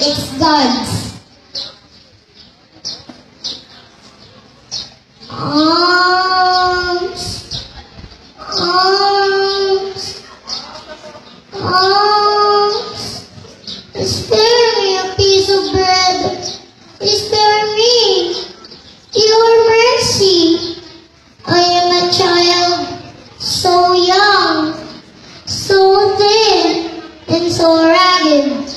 It's God's. Arms, arms, arms. Spare me a piece of bread. Spare me your mercy. I am a child, so young, so thin, and so ragged.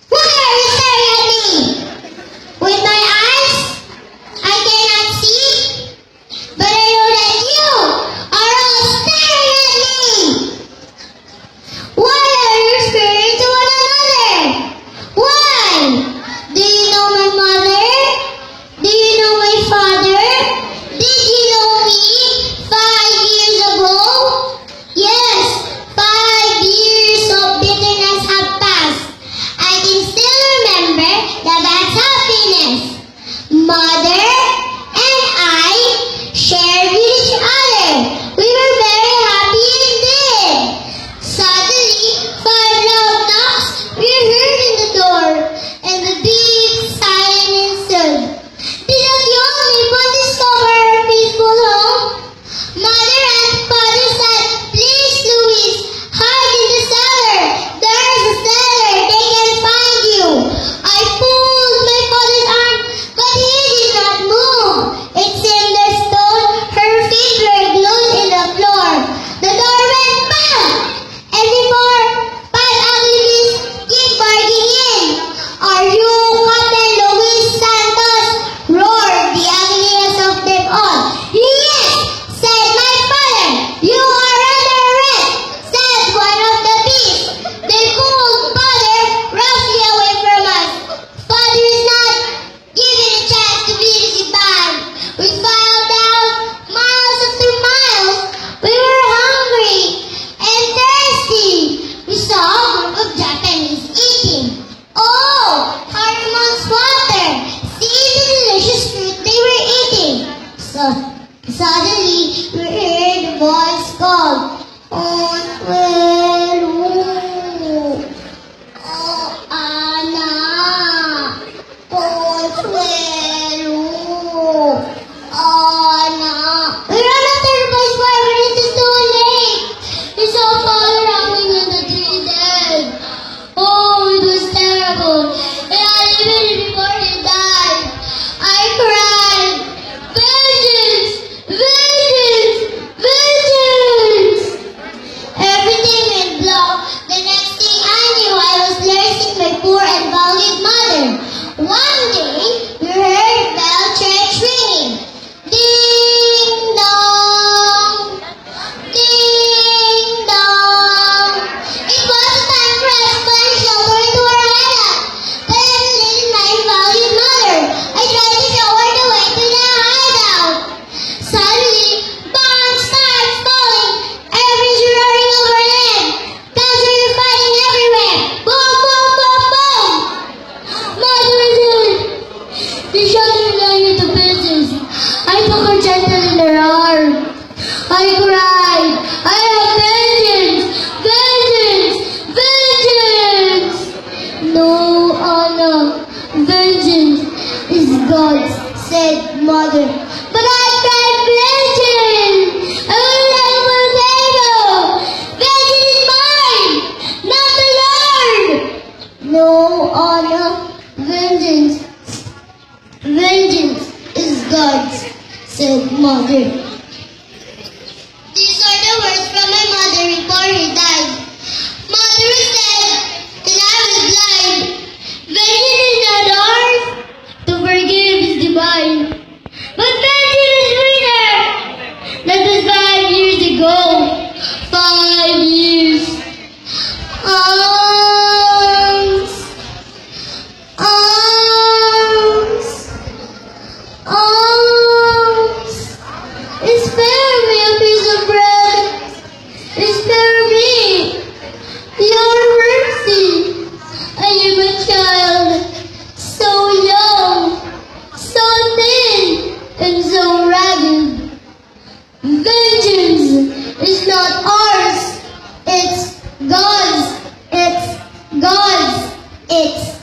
Why are you staring at me? With my eyes, I cannot see, but I know that you are all staring at me. Why are you staring to one another? Why? Do you know my mother? Do you know my father? Did you know me 5 years ago? Yes, 5 years of bitterness have passed. I can still remember that that's happiness. Mother and I shared with each other. We were very happy indeed. Suddenly, 5 loud knocks were heard in the door, and the deep silence ensued. Did not young people discover our peaceful home? Mother and father said, "Please, Louis, hide in the cellar. There is a cellar. They can find you." I pulled my father's arm, but he did not move. It seemed the stone, her feet were glued in the floor. The door went bang, and before 5 ugly beasts came barging in. "Are you Captain Luis Santos?" roared the ugliest of them all. "Yes," said my father. "You are under arrest," said one of the beasts. They pulled father roughly away from us. Father is not given a chance to bid us goodbye. We filed out miles after miles. We were hungry and thirsty. We saw a group of Japanese eating. "Oh, Harimon's water! See the delicious fruit they were eating." So suddenly we heard a voice called, "Consuelo! Oh, Ana! Consuelo! Ana!" We ran after the voice forever. It is too late. We saw father hanging on the tree dead. Oh, it was terrible. And I even before he died, I cried, "Vengeance! Vengeance! Vengeance!" Everything went black. The next thing I knew, I was nursing my poor and valued mother. One day, we heard bell church ringing. Ding dong! Ding dong! It was a time for us to find shelter into our hideout. But I was leading my valued mother. I tried to show her the way to the hideout. Suddenly, bombs started falling. Everyone's roaring overhead. Guns were fighting everywhere. Boom, boom, boom, boom. Mother is in. They shot her lying in the pieces. I took her gentle in her arm. I cried, "I have vengeance! Vengeance! Vengeance!" "No, Anna, vengeance is God's," said mother. "But I cried vengeance! I will potato! Vengeance is mine, not the Lord!" "No, Anna, vengeance is God's," said mother. These are the words from my mother before he died. Mother said, and I was blind, "Vengeance is not ours, to forgive is divine. But vengeance is winner." That was 5 years ago. 5 years. Arms, arms, arms. It's